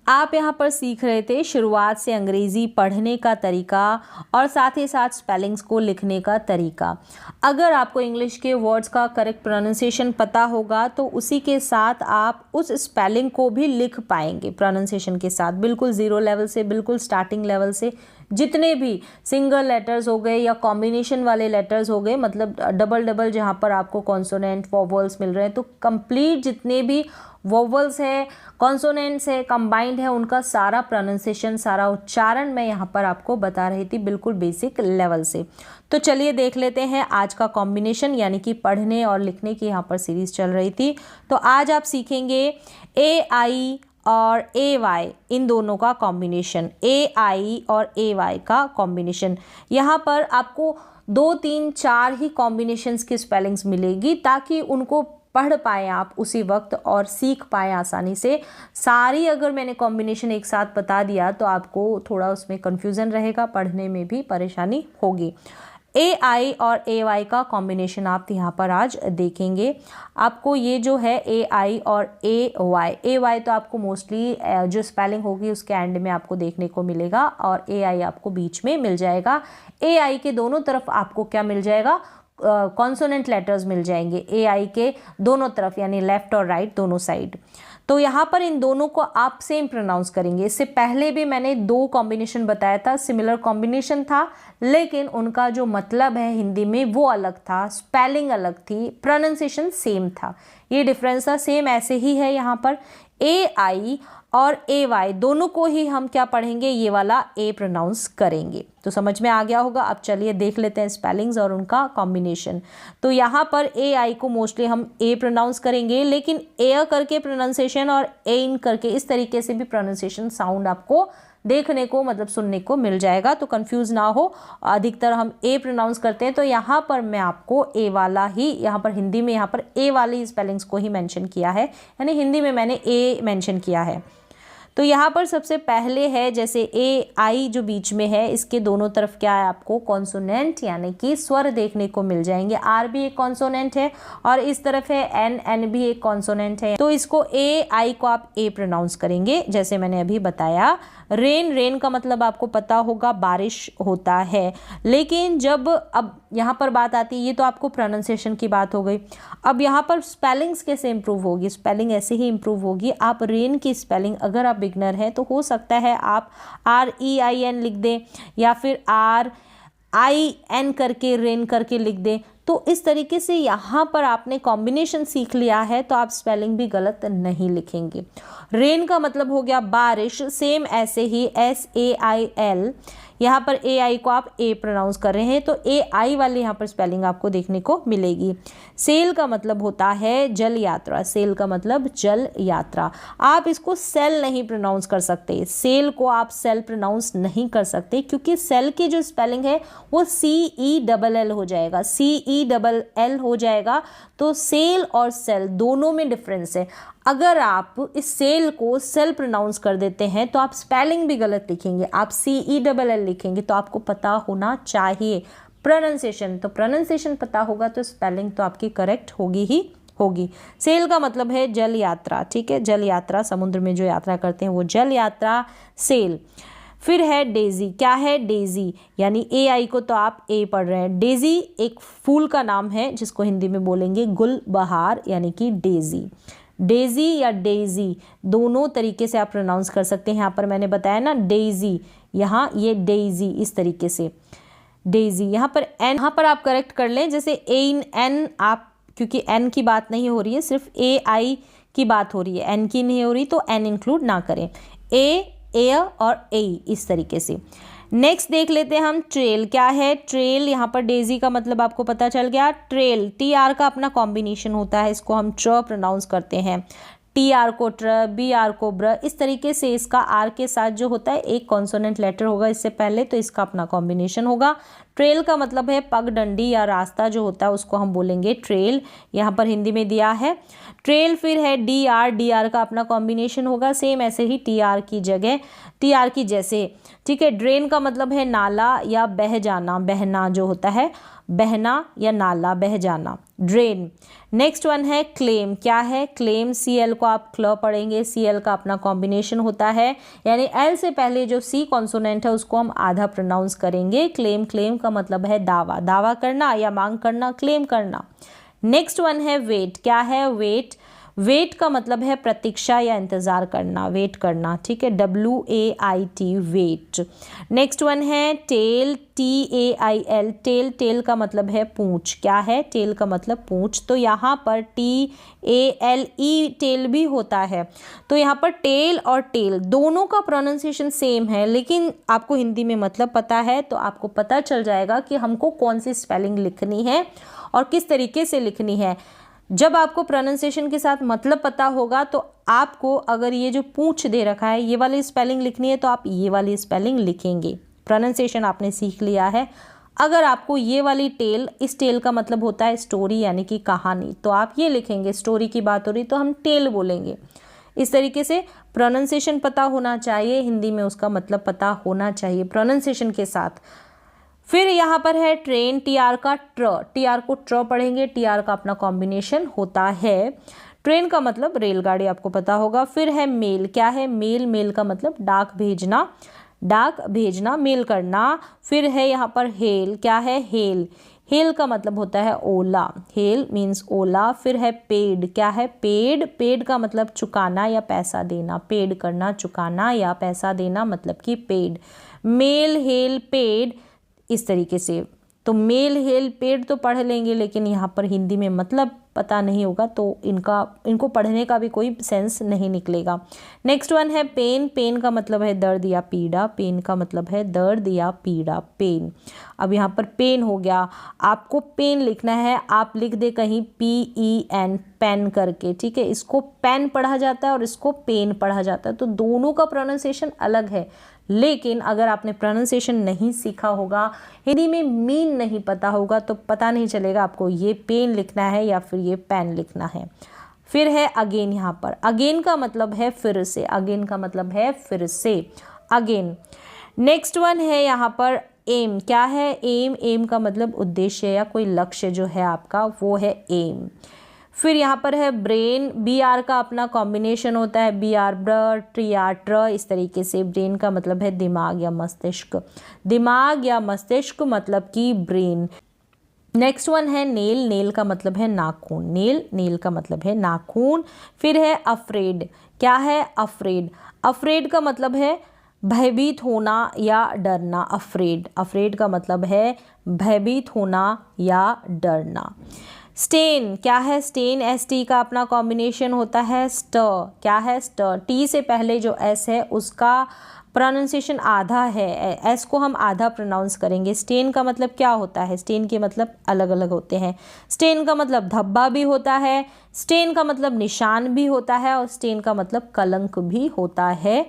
आप यहाँ पर सीख रहे थे शुरुआत से अंग्रेज़ी पढ़ने का तरीका और साथ ही साथ स्पेलिंग्स को लिखने का तरीका। अगर आपको इंग्लिश के वर्ड्स का करेक्ट प्रोनाउंसिएशन पता होगा तो उसी के साथ आप उस स्पेलिंग को भी लिख पाएंगे प्रोनाउंसिएशन के साथ, बिल्कुल ज़ीरो लेवल से, बिल्कुल स्टार्टिंग लेवल से। जितने भी सिंगल लेटर्स हो गए या कॉम्बिनेशन वाले लेटर्स हो गए, मतलब डबल डबल जहाँ पर आपको कॉन्सोनेंट वोवल्स मिल रहे हैं, तो कंप्लीट जितने भी वोवल्स है, कॉन्सोनेंट्स है, कंबाइंड है, उनका सारा प्रोनाउंसिएशन, सारा उच्चारण मैं यहाँ पर आपको बता रही थी बिल्कुल बेसिक लेवल से। तो चलिए देख लेते हैं आज का कॉम्बिनेशन, यानी कि पढ़ने और लिखने की यहाँ पर सीरीज़ चल रही थी। तो आज आप सीखेंगे ए आई और ए वाई, इन दोनों का कॉम्बिनेशन, ए आई और ए वाई का कॉम्बिनेशन। यहाँ पर आपको 2, 3, 4 ही कॉम्बिनेशंस की स्पेलिंग्स मिलेगी ताकि उनको पढ़ पाएँ आप उसी वक्त और सीख पाएँ आसानी से। सारी अगर मैंने कॉम्बिनेशन एक साथ बता दिया तो आपको थोड़ा उसमें कन्फ्यूज़न रहेगा, पढ़ने में भी परेशानी होगी। ए आई और ए वाई का कॉम्बिनेशन आप यहाँ पर आज देखेंगे। आपको ये जो है ए आई और ए वाई तो आपको मोस्टली जो स्पेलिंग होगी उसके एंड में आपको देखने को मिलेगा और ए आई आपको बीच में मिल जाएगा। ए आई के दोनों तरफ आपको क्या मिल जाएगा, कॉन्सोनेंट लेटर्स मिल जाएंगे ए आई के दोनों तरफ, यानी लेफ्ट और राइट दोनों साइड। तो यहाँ पर इन दोनों को आप सेम प्रोनाउंस करेंगे। इससे पहले भी मैंने 2 कॉम्बिनेशन बताया था, सिमिलर कॉम्बिनेशन था, लेकिन उनका जो मतलब है हिंदी में वो अलग था, स्पेलिंग अलग थी, प्रोनाउंसिएशन सेम था। ये डिफरेंस था, सेम ऐसे ही है यहाँ पर। ए आई और ए वाई दोनों को ही हम क्या पढ़ेंगे, ये वाला ए प्रोनाउंस करेंगे। तो समझ में आ गया होगा। अब चलिए देख लेते हैं स्पेलिंग्स और उनका कॉम्बिनेशन। तो यहाँ पर ए आई को मोस्टली हम ए प्रोनाउंस करेंगे, लेकिन ए करके प्रोनाउंसिएशन और एन करके इस तरीके से भी प्रोनाउंसिएशन साउंड आपको देखने को, मतलब सुनने को मिल जाएगा। तो कंफ्यूज ना हो, अधिकतर हम ए प्रोनाउंस करते हैं। तो यहाँ पर मैं आपको ए वाला ही, यहाँ पर हिंदी में यहाँ पर ए वाली स्पेलिंग्स को ही मेंशन किया है, यानी हिंदी में मैंने ए मेंशन किया है। तो यहाँ पर सबसे पहले है जैसे ए आई जो बीच में है, इसके दोनों तरफ क्या है, आपको कॉन्सोनेंट यानी कि स्वर देखने को मिल जाएंगे। आर भी एक कॉन्सोनेंट है और इस तरफ है एन, एन भी एक कॉन्सोनेंट है। तो इसको ए आई को आप ए प्रोनाउंस करेंगे जैसे मैंने अभी बताया। रेन, रेन का मतलब आपको पता होगा बारिश होता है, लेकिन जब अब यहाँ पर बात आती है, ये तो आपको प्रोनाउंसिएशन की बात हो गई। अब यहाँ पर स्पेलिंग्स कैसे इंप्रूव होगी, स्पेलिंग ऐसे ही इंप्रूव होगी। आप रेन की स्पेलिंग, अगर आप बिगनर हैं तो हो सकता है आप REIN लिख दें या फिर RIN करके रेन करके लिख दें। तो इस तरीके से यहाँ पर आपने कॉम्बिनेशन सीख लिया है तो आप स्पेलिंग भी गलत नहीं लिखेंगे। रेन का मतलब हो गया बारिश, सेम ऐसे ही SAIL, यहाँ पर ए आई को आप ए प्रोनाउंस कर रहे हैं तो ए आई वाली यहाँ पर स्पेलिंग आपको देखने को मिलेगी। सेल का मतलब होता है जल यात्रा, सेल का मतलब जल यात्रा। आप इसको सेल नहीं प्रोनाउंस कर सकते, सेल को आप सेल प्रोनाउंस नहीं कर सकते क्योंकि सेल की जो स्पेलिंग है वो CELL हो जाएगा, CELL हो जाएगा। तो सेल और सेल दोनों में डिफरेंस है। अगर आप इस सेल को सेल प्रोनाउंस कर देते हैं तो आप स्पेलिंग भी गलत लिखेंगे, आप CELL लिखेंगे। तो आपको पता होना चाहिए प्रोनाउंसिएशन, तो प्रोनाउंसिएशन पता होगा तो स्पेलिंग तो आपकी करेक्ट होगी ही होगी। सेल का मतलब है जल यात्रा, ठीक है, जल यात्रा, समुद्र में जो यात्रा करते हैं वो जल यात्रा, सेल। फिर है डेजी, क्या है डेजी, यानी ए आई को तो आप ए पढ़ रहे हैं। डेजी एक फूल का नाम है जिसको हिंदी में बोलेंगे गुलबहार, यानी कि डेजी। डेजी या डेजी दोनों तरीके से आप प्रोनाउंस कर सकते हैं। यहाँ पर मैंने बताया ना डेजी, यहाँ ये डेजी इस तरीके से डेजी। यहाँ पर एन, यहाँ पर आप करेक्ट कर लें, जैसे एन आप, क्योंकि एन की बात नहीं हो रही है, सिर्फ ए आई की बात हो रही है, एन की नहीं हो रही, तो एन इंक्लूड ना करें। एयर और ए इस तरीके से। नेक्स्ट देख लेते हैं हम ट्रेल, क्या है ट्रेल, यहाँ पर डेजी का मतलब आपको पता चल गया। ट्रेल, TR का अपना कॉम्बिनेशन होता है, इसको हम ट्र प्रोनाउंस करते हैं। TR को ट्र, BR को ब्र, इस तरीके से इसका R के साथ जो होता है एक कॉन्सोनेंट लेटर होगा इससे पहले, तो इसका अपना कॉम्बिनेशन होगा। ट्रेल का मतलब है पगडंडी या रास्ता जो होता है उसको हम बोलेंगे ट्रेल, यहाँ पर हिंदी में दिया है ट्रेल। फिर है DR का अपना कॉम्बिनेशन होगा, सेम ऐसे ही TR की जगह, TR की जैसे, ठीक है। ड्रेन का मतलब है नाला या बह जाना, बहना जो होता है। बहना या नाला, बह जाना, ड्रेन। नेक्स्ट वन है क्लेम, क्या है क्लेम, CL को आप क्ल पढ़ेंगे, CL का अपना कॉम्बिनेशन होता है, यानी L से पहले जो C कॉन्सोनेंट है उसको हम आधा प्रोनाउंस करेंगे। क्लेम, क्लेम का मतलब है दावा, दावा करना या मांग करना, क्लेम करना। नेक्स्ट वन है वेट, क्या है वेट, वेट का मतलब है प्रतीक्षा या इंतज़ार करना, वेट करना, ठीक है, WAIT, वेट। नेक्स्ट वन है टेल, TAIL, टेल, टेल का मतलब है पूंछ, क्या है टेल का मतलब पूंछ, तो यहाँ पर TALE टेल भी होता है। तो यहाँ पर टेल और टेल दोनों का प्रोनाउंसिएशन सेम है, लेकिन आपको हिंदी में मतलब पता है तो आपको पता चल जाएगा कि हमको कौन सी स्पेलिंग लिखनी है और किस तरीके से लिखनी है। जब आपको प्रोनाउंसिएशन के साथ मतलब पता होगा तो आपको अगर ये जो पूंछ दे रखा है ये वाली स्पेलिंग लिखनी है तो आप ये वाली स्पेलिंग लिखेंगे। प्रोनाउंसिएशन आपने सीख लिया है। अगर आपको ये वाली टेल, इस टेल का मतलब होता है स्टोरी यानी कि कहानी, तो आप ये लिखेंगे, स्टोरी की बात हो रही तो हम टेल बोलेंगे। इस तरीके से प्रोनाउंसिएशन पता होना चाहिए, हिंदी में उसका मतलब पता होना चाहिए प्रोनाउंसिएशन के साथ। फिर यहाँ पर है ट्रेन, TR का ट्र, TR को ट्र पढ़ेंगे, TR का अपना कॉम्बिनेशन होता है। ट्रेन का मतलब रेलगाड़ी, आपको पता होगा। फिर है मेल, क्या है मेल, मेल का मतलब डाक भेजना, डाक भेजना, मेल करना। फिर है यहाँ पर हेल, क्या है हेल, हेल का मतलब होता है ओला, हेल मीन्स ओला। फिर है पेड, क्या है पेड, पेड का मतलब चुकाना या पैसा देना, पेड करना, चुकाना या पैसा देना, मतलब कि पेड। मेल, हेल, पेड, इस तरीके से। तो मेल, हेल, पेड तो पढ़ लेंगे, लेकिन यहाँ पर हिंदी में मतलब पता नहीं होगा तो इनको पढ़ने का भी कोई सेंस नहीं निकलेगा। नेक्स्ट वन है पेन, पेन का मतलब है दर्द या पीड़ा, पेन का मतलब है दर्द या पीड़ा, पेन। अब यहाँ पर पेन हो गया, आपको पेन लिखना है, आप लिख दे कहीं PEN, पेन करके, ठीक है। इसको पेन पढ़ा जाता है और इसको पेन पढ़ा जाता है, तो दोनों का प्रोनाउंसिएशन अलग है। लेकिन अगर आपने प्रोनाउंसिएशन नहीं सीखा होगा, हिंदी में मीन नहीं पता होगा, तो पता नहीं चलेगा आपको ये पेन लिखना है या फिर ये पेन लिखना है। फिर है अगेन, यहाँ पर अगेन का मतलब है फिर से, अगेन का मतलब है फिर से, अगेन। नेक्स्ट वन है यहाँ पर एम, क्या है एम, एम का मतलब उद्देश्य या कोई लक्ष्य जो है आपका, वो है एम। फिर यहाँ पर है ब्रेन, BR का अपना कॉम्बिनेशन होता है, BR ब्र, TR ट्र, इस तरीके से। ब्रेन का मतलब है दिमाग या मस्तिष्क, दिमाग या मस्तिष्क मतलब कि ब्रेन। नेक्स्ट वन है नेल, नेल का मतलब है नाखून, नेल, नेल का मतलब है नाखून। फिर है अफ्रेड, क्या है अफ्रेड, अफ्रेड का मतलब है भयभीत होना या डरना, अफ्रेड, अफ्रेड का मतलब है भयभीत होना या डरना। स्टेन, क्या है स्टेन, ST का अपना कॉम्बिनेशन होता है स्टर, क्या है स्टर, T से पहले जो S है उसका प्रोनाउंसिएशन आधा है, S को हम आधा प्रोनाउंस करेंगे। स्टेन का मतलब क्या होता है, स्टेन के मतलब अलग अलग होते हैं। स्टेन का मतलब धब्बा भी होता है, स्टेन का मतलब निशान भी होता है, और स्टेन का मतलब कलंक भी होता है।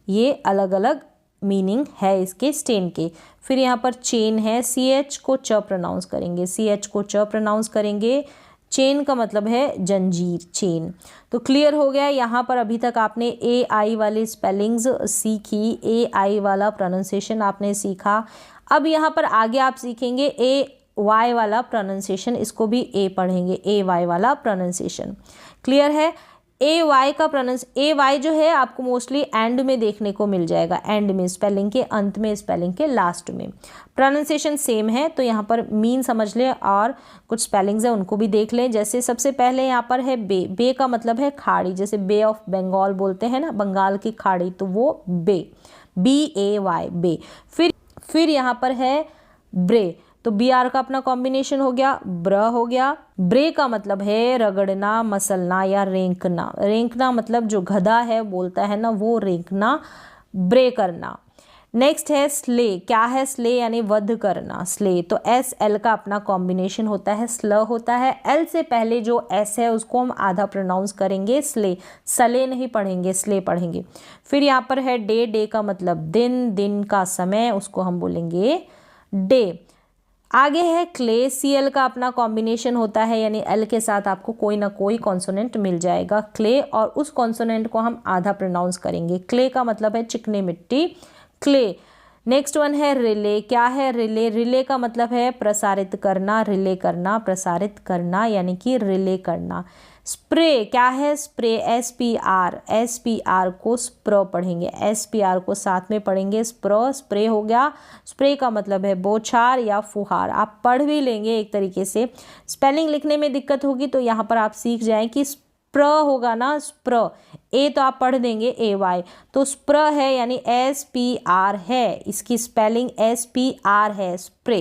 ये अलग अलग मीनिंग है इसके स्टेन के। फिर यहाँ पर चेन है, CH को च प्रोनाउंस करेंगे, CH को च प्रोनाउंस करेंगे। चेन का मतलब है जंजीर, चेन। तो क्लियर हो गया। यहाँ पर अभी तक आपने AI वाली स्पेलिंग्स सीखी, AI वाला प्रोनाउंसिएशन आपने सीखा। अब यहाँ पर आगे आप सीखेंगे AY वाला प्रोनाउंसिएशन, इसको भी A पढ़ेंगे, AY वाला प्रोनाउंसिएशन। क्लियर है। AY का AY जो है आपको मोस्टली एंड में देखने को मिल जाएगा, एंड में, स्पेलिंग के अंत में, स्पेलिंग के लास्ट में। प्रोनाउंसिएशन सेम है, तो यहाँ पर मीन समझ लें और कुछ स्पेलिंग्स हैं उनको भी देख लें। जैसे सबसे पहले यहाँ पर है बे, बे का मतलब है खाड़ी, जैसे बे ऑफ बंगाल बोलते हैं ना, बंगाल की खाड़ी, तो वो बे, BAY, बे। फिर यहाँ पर है ब्रे, तो BR का अपना कॉम्बिनेशन हो गया, ब्र हो गया। ब्रे का मतलब है रगड़ना, मसलना या रेंकना, रेंकना मतलब जो गधा है बोलता है ना, वो रेंकना, ब्रे करना। नेक्स्ट है स्ले, क्या है स्ले, यानी वध करना, स्ले। तो SL का अपना कॉम्बिनेशन होता है, स्ल होता है, L से पहले जो S है उसको हम आधा प्रोनाउंस करेंगे, स्ले, सले नहीं पढ़ेंगे, स्ले पढ़ेंगे। फिर यहाँ पर है डे, डे का मतलब दिन, दिन का समय, उसको हम बोलेंगे डे। आगे है क्ले, CL का अपना कॉम्बिनेशन होता है, यानी L के साथ आपको कोई ना कोई कॉन्सोनेंट मिल जाएगा, क्ले, और उस कॉन्सोनेंट को हम आधा प्रोनाउंस करेंगे। क्ले का मतलब है चिकनी मिट्टी, क्ले। नेक्स्ट वन है रिले। क्या है रिले? रिले का मतलब है प्रसारित करना, रिले करना, प्रसारित करना यानी कि रिले करना। स्प्रे। क्या है? स्प्रे। SPR, SPR को स्प्र पढ़ेंगे, SPR को साथ में पढ़ेंगे, स्प्र, स्प्रे हो गया। स्प्रे का मतलब है बौछार या फुहार, आप पढ़ भी लेंगे एक तरीके से। स्पेलिंग लिखने में दिक्कत होगी तो यहाँ पर आप सीख जाएं कि स्प्र होगा ना, स्प्र, ए तो आप पढ़ देंगे AY, तो स्प्र है यानी SPR है, इसकी स्पेलिंग SPR है, स्प्रे,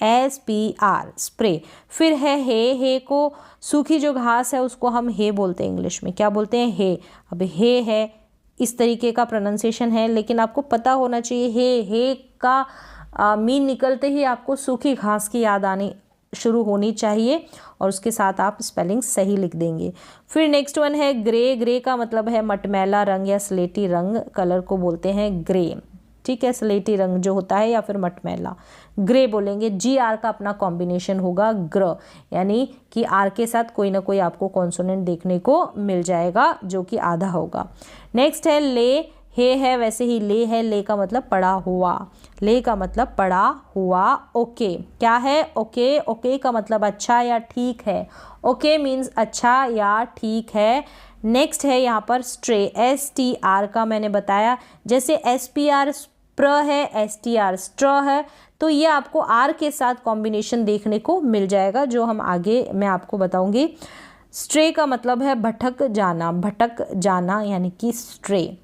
SPR, स्प्रे। फिर है हे को सूखी जो घास है उसको हम हे बोलते हैं, इंग्लिश में क्या बोलते हैं? हे। अब हे है, इस तरीके का प्रोनाउंसिएशन है, लेकिन आपको पता होना चाहिए हे का मीन निकलते ही आपको सूखी घास की याद आनी शुरू होनी चाहिए और उसके साथ आप स्पेलिंग सही लिख देंगे। फिर नेक्स्ट वन है ग्रे। ग्रे का मतलब है मटमैला रंग या स्लेटी रंग, कलर को बोलते हैं ग्रे, ठीक है, स्लेटी रंग जो होता है या फिर मटमैला, ग्रे बोलेंगे। GR का अपना कॉम्बिनेशन होगा ग्र, यानी कि R के साथ कोई ना कोई आपको कॉन्सोनेंट देखने को मिल जाएगा जो कि आधा होगा। नेक्स्ट है ले। हे है वैसे ही ले है, ले का मतलब पड़ा हुआ, ले का मतलब पड़ा हुआ। ओके। क्या है? ओके। ओके का मतलब अच्छा या ठीक है, ओके मीन्स अच्छा या ठीक है। नेक्स्ट है यहाँ पर स्ट्रे। STR का मैंने बताया, जैसे SPR स्प्र है, STR स्ट्र है, तो ये आपको R के साथ कॉम्बिनेशन देखने को मिल जाएगा जो हम आगे मैं आपको बताऊंगी। स्ट्रे का मतलब है भटक जाना, भटक जाना यानी कि स्ट्रे।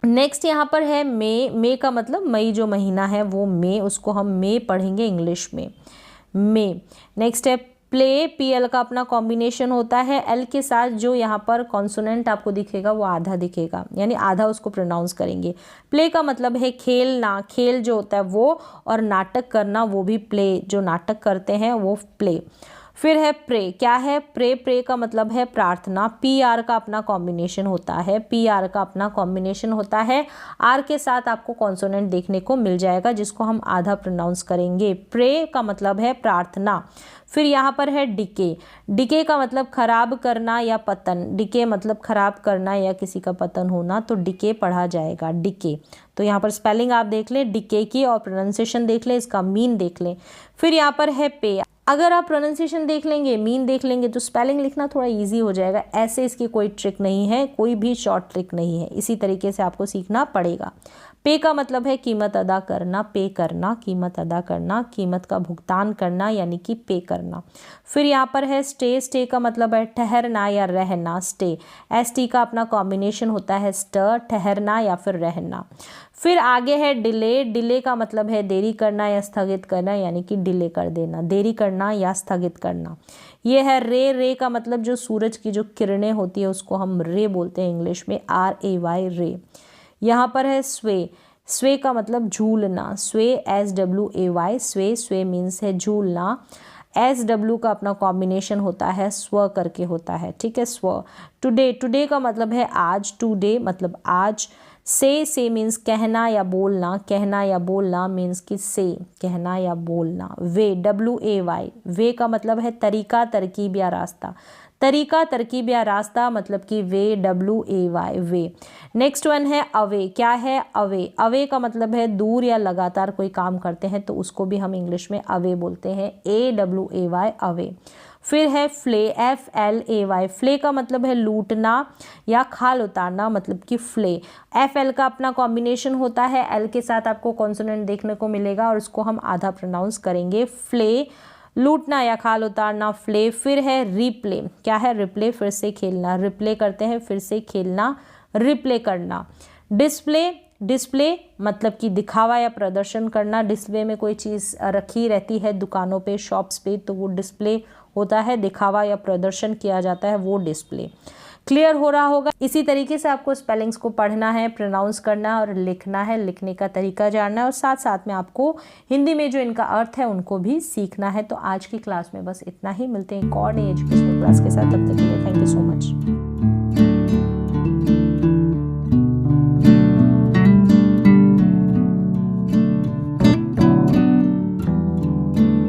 नेक्स्ट यहाँ पर है मे। मे का मतलब मई जो महीना है वो मे, उसको हम मे पढ़ेंगे इंग्लिश में, मे। नेक्स्ट है प्ले। PL का अपना कॉम्बिनेशन होता है, L के साथ जो यहाँ पर कॉन्सोनेंट आपको दिखेगा वो आधा दिखेगा, यानी आधा उसको प्रोनाउंस करेंगे। प्ले का मतलब है खेलना, खेल जो होता है वो, और नाटक करना वो भी प्ले, जो नाटक करते हैं वो प्ले। फिर है प्रे। क्या है? प्रे। प्रे का मतलब है प्रार्थना। PR का अपना कॉम्बिनेशन होता है, PR का अपना कॉम्बिनेशन होता है, R के साथ आपको कॉन्सोनेंट देखने को मिल जाएगा जिसको हम आधा प्रोनाउंस करेंगे। प्रे का मतलब है प्रार्थना। फिर यहाँ पर है डिके। डिके का मतलब खराब करना या पतन, डिके मतलब खराब करना या किसी का पतन होना, तो डिके पढ़ा जाएगा, डिके। तो यहाँ पर स्पेलिंग आप देख लें डिके की और प्रोनाउंसिएशन देख लें, इसका मीन देख लें। फिर यहाँ पर है पे। अगर आप प्रोनाउंसिएशन देख लेंगे, मीन देख लेंगे तो स्पेलिंग लिखना थोड़ा इजी हो जाएगा। ऐसे इसकी कोई ट्रिक नहीं है, कोई भी शॉर्ट ट्रिक नहीं है, इसी तरीके से आपको सीखना पड़ेगा। पे का मतलब है कीमत अदा करना, पे करना, कीमत अदा करना, कीमत का भुगतान करना यानी कि पे करना। फिर यहाँ पर है स्टे। स्टे का मतलब है ठहरना या रहना, स्टे। ST का अपना कॉम्बिनेशन होता है स्टर, ठहरना या फिर रहना। फिर आगे है डिले। डिले का मतलब है देरी करना या स्थगित करना यानी कि डिले कर देना, देरी करना या स्थगित करना। ये है रे। रे का मतलब जो सूरज की जो किरणें होती है उसको हम रे बोलते हैं इंग्लिश में, RAY, रे। यहाँ पर है स्वे। स्वे का मतलब झूलना, स्वे, SWAY, स्वे। स्वे मीन्स है झूलना। SW का अपना कॉम्बिनेशन होता है स्व करके होता है, ठीक है, स्व। टुडे। टुडे का मतलब है आज, टुडे मतलब आज। से मीन्स कहना या बोलना, कहना या बोलना मीन्स कि से, कहना या बोलना। वे, WAY, वे का मतलब है तरीका, तरकीब या रास्ता, तरीका, तरकीब या रास्ता मतलब कि वे, WAY, वे। नेक्स्ट वन है अवे। क्या है? अवे। अवे का मतलब है दूर या लगातार कोई काम करते हैं तो उसको भी हम इंग्लिश में अवे बोलते हैं, AWAY, अवे। फिर है फ्ले। FLAY। फ्ले का मतलब है लूटना या खाल उतारना मतलब कि फ्ले। FL का अपना कॉम्बिनेशन होता है, L के साथ आपको कॉन्सोनेंट देखने को मिलेगा और उसको हम आधा प्रोनाउंस करेंगे, फ्ले, लूटना या खाल उतारना, फ्ले। फिर है रिप्ले। क्या है? रिप्ले, फिर से खेलना, रिप्ले करते हैं फिर से खेलना, रिप्ले करना। डिस्प्ले। डिस्प्ले मतलब कि दिखावा या प्रदर्शन करना। डिस्प्ले में कोई चीज़ रखी रहती है दुकानों पे, शॉप्स पे, तो वो डिस्प्ले होता है, दिखावा या प्रदर्शन किया जाता है, वो डिस्प्ले। क्लियर हो रहा होगा। इसी तरीके से आपको स्पेलिंग्स को पढ़ना है, प्रोनाउंस करना और लिखना है, लिखने का तरीका जानना है और साथ साथ में आपको हिंदी में जो इनका अर्थ है उनको भी सीखना है। तो आज की क्लास में बस इतना ही, मिलते हैं एक और नई एजुकेशनल क्लास के साथ, तब तक के लिए थैंक यू सो मच।